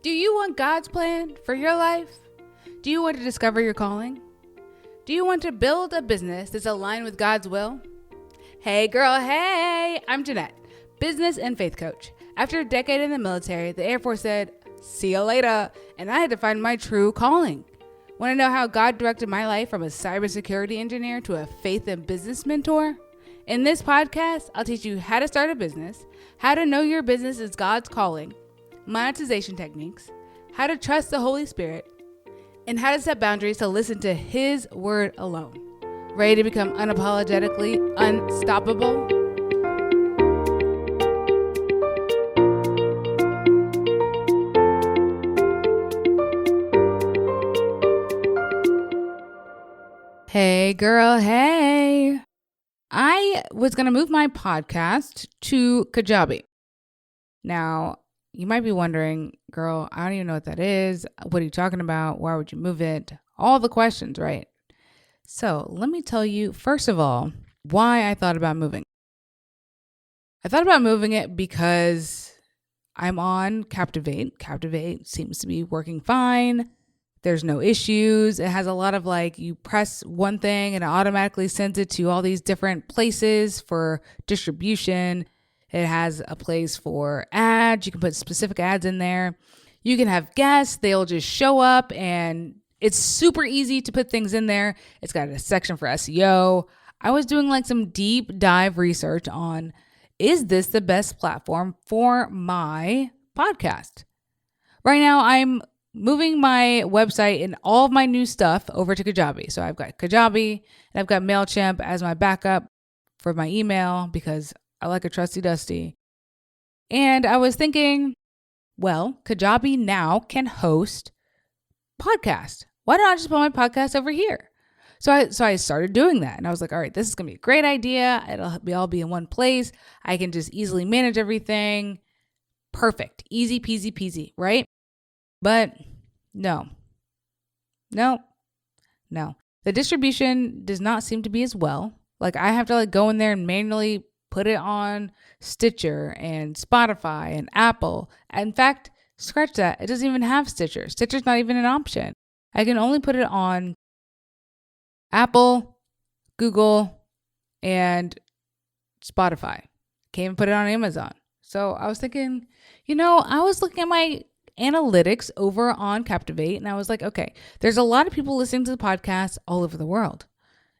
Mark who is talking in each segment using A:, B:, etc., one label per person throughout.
A: Do you want God's plan for your life? Do you want to discover your calling? Do you want to build a business that's aligned with God's will? Hey girl, hey! I'm Jeanette, business and faith coach. After a decade in the military, the Air Force said, see you later, and I had to find my true calling. Want to know how God directed my life from a cybersecurity engineer to a faith and business mentor? In this podcast, I'll teach you how to start a business, how to know your business is God's calling, monetization techniques, how to trust the Holy Spirit, and how to set boundaries to listen to His word alone. Ready to become unapologetically unstoppable? Hey girl, hey. I was going to move my podcast to Kajabi. Now, you might be wondering, girl, I don't even know what that is. What are you talking about? Why would you move it? All the questions, right? So let me tell you, first of all, why I thought about moving. I thought about moving it because I'm on Captivate. Captivate seems to be working fine. There's no issues. It has a lot of you press one thing and it automatically sends it to all these different places for distribution. It has a place for ads. You can put specific ads in there. You can have guests. They'll just show up and it's super easy to put things in there. It's got a section for SEO. I was doing some deep dive research on, is this the best platform for my podcast? Right now, I'm moving my website and all of my new stuff over to Kajabi. So I've got Kajabi and I've got MailChimp as my backup for my email because I like a trusty dusty. And I was thinking, well, Kajabi now can host podcast. Why don't I just put my podcast over here? So I started doing that and I was like, all right, this is going to be a great idea. It'll all be in one place. I can just easily manage everything. Perfect. Easy peasy peasy, right? But no. The distribution does not seem to be as well. I have to go in there and manually put it on Stitcher and Spotify and Apple. In fact, scratch that. It doesn't even have Stitcher. Stitcher's not even an option. I can only put it on Apple, Google, and Spotify. Can't even put it on Amazon. So I was thinking, I was looking at my analytics over on Captivate and I was like, okay, there's a lot of people listening to the podcast all over the world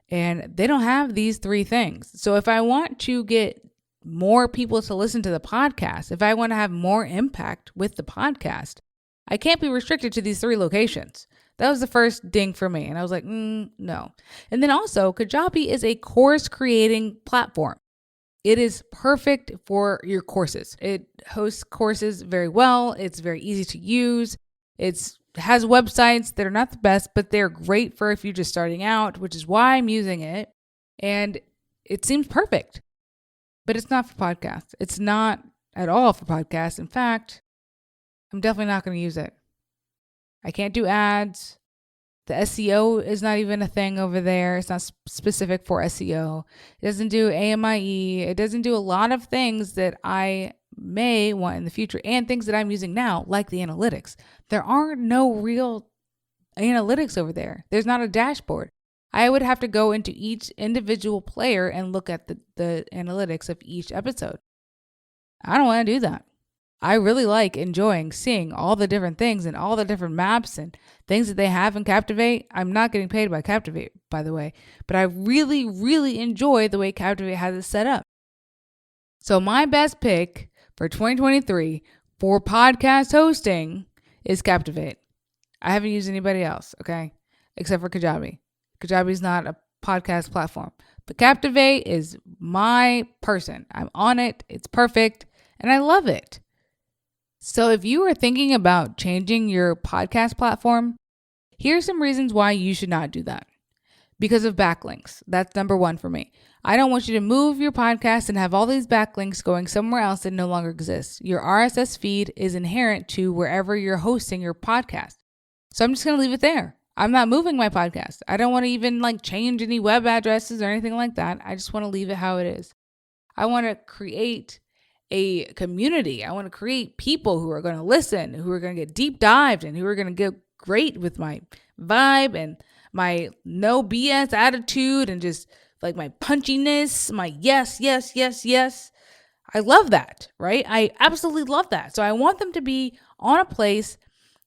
A: and they don't have these three things. So if I want to get more people to listen to the podcast, if I want to have more impact with the podcast, I can't be restricted to these three locations. That was the first ding for me. And I was like, no. And then also Kajabi is a course creating platform. It is perfect for your courses. It hosts courses very well. It's very easy to use. It has websites that are not the best, but they're great for if you're just starting out, which is why I'm using it. And it seems perfect, but it's not for podcasts. It's not at all for podcasts. In fact, I'm definitely not going to use it. I can't do ads. The SEO is not even a thing over there. It's not specific for SEO. It doesn't do AMIE. It doesn't do a lot of things that I may want in the future and things that I'm using now, like the analytics. There are no real analytics over there. There's not a dashboard. I would have to go into each individual player and look at the analytics of each episode. I don't want to do that. I really like enjoying seeing all the different things and all the different maps and things that they have in Captivate. I'm not getting paid by Captivate, by the way, but I really, really enjoy the way Captivate has it set up. So my best pick for 2023 for podcast hosting is Captivate. I haven't used anybody else, okay, except for Kajabi. Kajabi is not a podcast platform, but Captivate is my person. I'm on it. It's perfect, and I love it. So if you are thinking about changing your podcast platform, here's some reasons why you should not do that. Because of backlinks. That's number one for me. I don't want you to move your podcast and have all these backlinks going somewhere else that no longer exists. Your RSS feed is inherent to wherever you're hosting your podcast. So I'm just going to leave it there. I'm not moving my podcast. I don't want to even change any web addresses or anything like that. I just want to leave it how it is. I want to create a community. I want to create people who are going to listen, who are going to get deep dived, and who are going to get great with my vibe and my no BS attitude and just like my punchiness, my yes, yes, yes, yes. I love that, right? I absolutely love that. So I want them to be on a place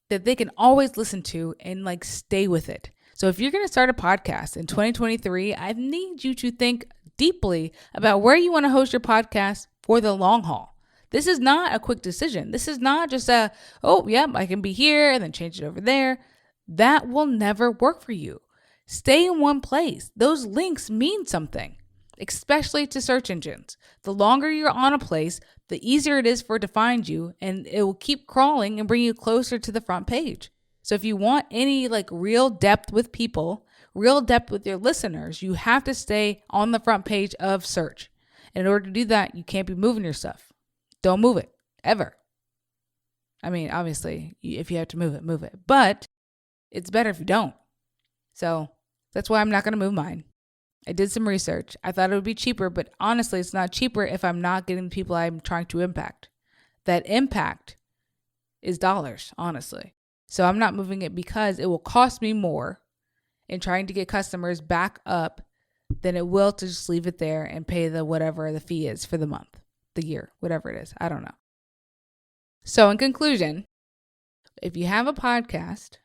A: that they can always listen to and like stay with it. So if you're going to start a podcast in 2023, I need you to think deeply about where you want to host your podcast for the long haul. This is not a quick decision. This is not just I can be here and then change it over there. That will never work for you. Stay in one place. Those links mean something, especially to search engines. The longer you're on a place, the easier it is for it to find you, and it will keep crawling and bring you closer to the front page. So if you want any like real depth with people, real depth with your listeners, you have to stay on the front page of search. And in order to do that, you can't be moving your stuff. Don't move it, ever. I mean, obviously, if you have to move it. But it's better if you don't. So that's why I'm not going to move mine. I did some research. I thought it would be cheaper, but honestly, it's not cheaper if I'm not getting the people I'm trying to impact. That impact is dollars, honestly. So I'm not moving it because it will cost me more in trying to get customers back up than it will to just leave it there and pay the whatever the fee is for the month, the year, whatever it is. I don't know. So in conclusion, if you have a podcast,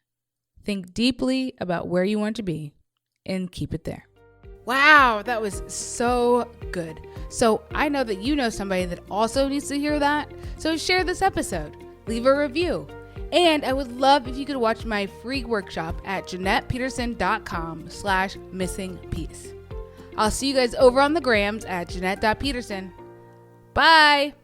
A: think deeply about where you want to be and keep it there. Wow, that was so good. So I know that you know somebody that also needs to hear that. So share this episode, leave a review. And I would love if you could watch my free workshop at JeanettePeterson.com/missingpiece. I'll see you guys over on the grams at Jeanette.Peterson. Bye.